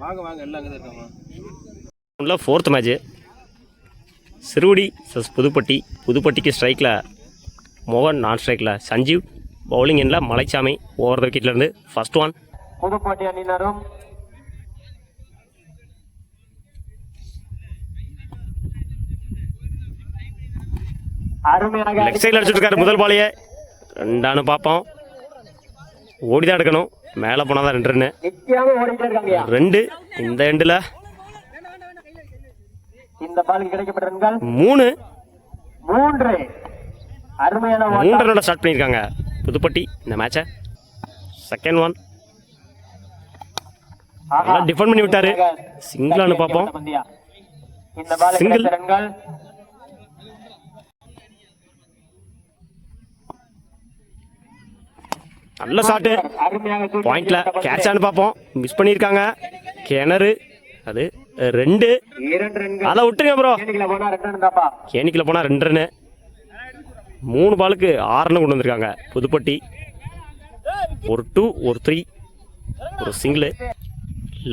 வாங்க வாங்க எல்லாம் அங்கே தான் இருக்காங்க. ஃபோர்த் மேட்ச்சு சிறுகுடி சஸ் புதுப்பட்டி. புதுப்பட்டிக்கு ஸ்ட்ரைக்கில் மோகன், நான் ஸ்ட்ரைக்கில் சஞ்சீவ், பவுலிங் எண்ணில் Malaichamy. Over the விக்கெட்லேருந்து first one. Pudupatti அணியினரும் லெக் சைடில் அடிச்சுட்டு இருக்காரு முதல் பாலையே. ரெண்டானு பார்ப்போம். ஓடிதான் எடுக்கணும், மேலே போனால் தான் 2 ரன்னு. 2 இந்த எண்டில். இந்த பாலுக்கு கிடைக்கப்பட்ட ரன்கள் 3. 3 அருமையான 3 ரன்னோட ஸ்டார்ட் பண்ணியிருக்காங்க புதுப்பட்டி இந்த மேட்சை. செகண்ட் ஒன் நல்லா டிஃபெண்ட் பண்ணி விட்டாரு. சிங்கிளானு பார்ப்போம். இந்த பாலுக்கு சிங்கிள். கிடைத்த ரன்கள் நல்ல ஷாட்டு. பாயிண்ட்ல கேட்சான்னு பார்ப்போம். மிஸ் பண்ணியிருக்காங்க. கிணறு அது 2. 2 ரன்கள். அதை விட்டுருங்க ப்ரோ. கேணிக்குள்ள போனா 2 ரன் தாப்பா. கேணிக்கில் போனால் 2 ரன்னு. 3 பாலுக்கு 6 ரன் கொண்டு வந்திருக்காங்க புதுப்பட்டி. ஒரு 2, ஒரு 3, ஒரு சிங்கிள்.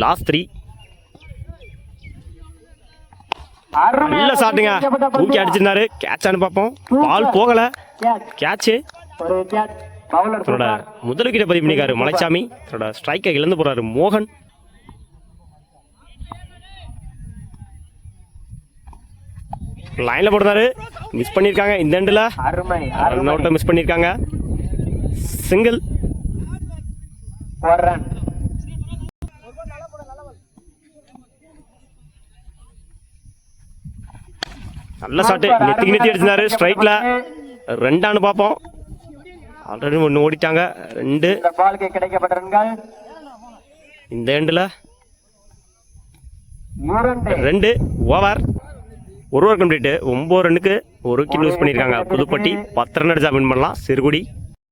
லாஸ்ட் 3. நல்ல ஷாட்டுங்க. தூக்கி அடிச்சிருந்தாரு. கேட்சான்னு பார்ப்போம். பால் போகல. கேட்சு. ஒரு கேட்ச். பவுலர் தன்னோட முதல் விக்கெட்டை பதிவு பண்ணிக்காரு மலைச்சாமி. தன்னோட ஸ்ட்ரைக்கை இழந்து போறாரு மோகன். லைன்ல போடுறாரு. மிஸ் பண்ணிருக்காங்க இந்த எண்டில். அருமை ரன் அவுட்டை மிஸ் பண்ணிருக்காங்க. சிங்கிள். ஒரு ரன். நல்ல ஷாட்டு. நெத்திக்கு நெத்தி அடிச்சிருந்தாரு ஸ்ட்ரைக்ல. 2 பார்ப்போம். ஆல்ரெடி 1 ஓடிட்டாங்க. 2 இந்த பாலுக்கு கிடைக்கப்பட்ட ரன்கள் இந்த எண்டில். 2. 2 ஓவர். ஒரு ஓவர் கம்ப்ளீட். 9 ரன்னுக்கு 1 விக்கெட் லூஸ் பண்ணியிருக்காங்க புதுப்பட்டி. 10 ரன் அடிச்சா வின் பண்ணலாம் சிறுகுடி.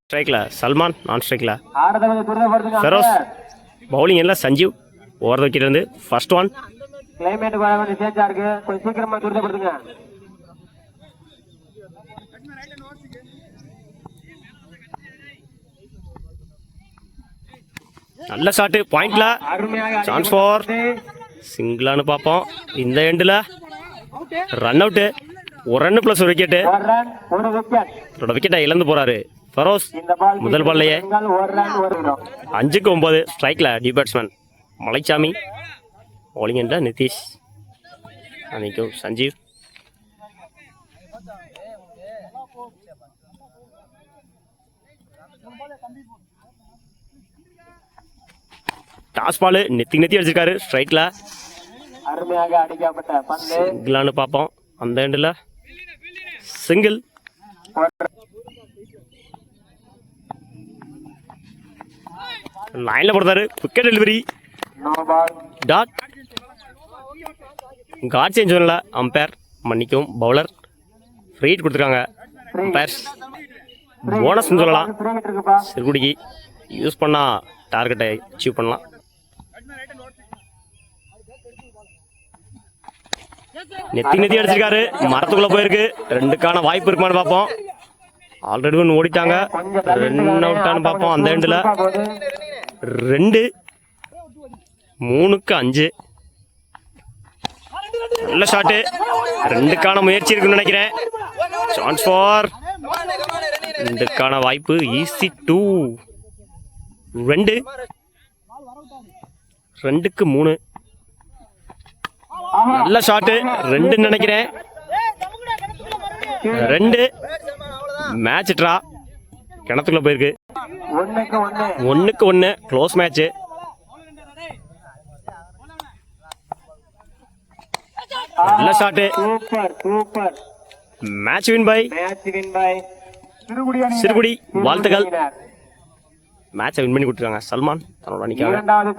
ஸ்ட்ரைக்கில் சல்மான், நான் ஸ்ட்ரைக்கில் ஆடுறத துரிதப்படுத்துங்க. ஃபெரோஸ். பவுலிங் எல்லாம் சஞ்சீவ். ஓவர் த விக்கெட் இருந்து ஃபர்ஸ்ட் ஒன். கிளைமேட் கொஞ்சம் சேஞ்சா இருக்கு, கொஞ்சம் சீக்கிரமா துரிதப்படுத்துங்க. நல்ல ஷாட்டு. பாயிண்ட்ல அருமையாக சான்ஸ் ஃபார் சிங்கிளானு பார்ப்போம். இந்த எண்டில் run out. 1 run plus 1 wicket. ஒரு ரன், ஒரு விக்கெட். அவரோட விக்கெட்டை இழந்து போறாரு ஃபெரோஸ் இந்த பால் முதல் பால்லையே. ஒரு ரன், ஒரு விக்கெட். 5க்கு 9 ஸ்ட்ரைக்கில் டி பேட்ஸ்மேன் மலைச்சாமி. பவுலிங் எண்ணில் நிதிஷ், அன்னைக்கும் சஞ்சீவ். டாஸ் பால் நெத்தி அடிச்சிருக்காரு ஸ்ட்ரைக்கில். அருமையாக அடிக்கப்பட்ட பந்து. சிங்கிளானு பார்ப்போம். அந்த எண்டில் சிங்கிள். லைனில் போடுறாரு. Wicket delivery. No ball. Dot. காட் சேஞ்ச் பண்ணல அம்பையர், மன்னிக்கும் பவுலர். ஃப்ரீ ஹிட் கொடுத்துருக்காங்க அம்பையர்ஸ். போனஸ்ன்னு சொல்லலாம் ஃப்ரீ ஹிட் இருக்குப்பா. சிறுகுடிக்கு. யூஸ் பண்ணால் டார்கெட்டை அச்சீவ் பண்ணலாம். நெத்தி அடிச்சிருக்காரு. மரத்துக்குள்ள போயிருக்கு. 2க்கான வாய்ப்பு இருக்குமான்னு பார்ப்போம். ஆல்ரெடி 1 ஓடிட்டாங்க. 2 அவுட்டானு பார்ப்போம். அந்த எண்டில் 2. 3க்கு 5. நல்ல ஷாட்டு. 2க்கான முயற்சி இருக்குன்னு நினைக்கிறேன். சான்ஸ் ஃபார் 2க்கான வாய்ப்பு. ஈஸி 2. 2. 2க்கு 3. நல்ல ஷாட்டு. 2 நினைக்கிறேன். 2. Match draw. கிணத்துக்குள்ள போயிருக்கு. 1க்கு 1 க்ளோஸ் மேட்ச். நல்ல shot. Super super. Match win by Sirukudi. வாழ்த்துக்கள். மேட்சை வின் பண்ணி கொடுத்துருக்காங்க சல்மான் தன்னோட அணிக்காக.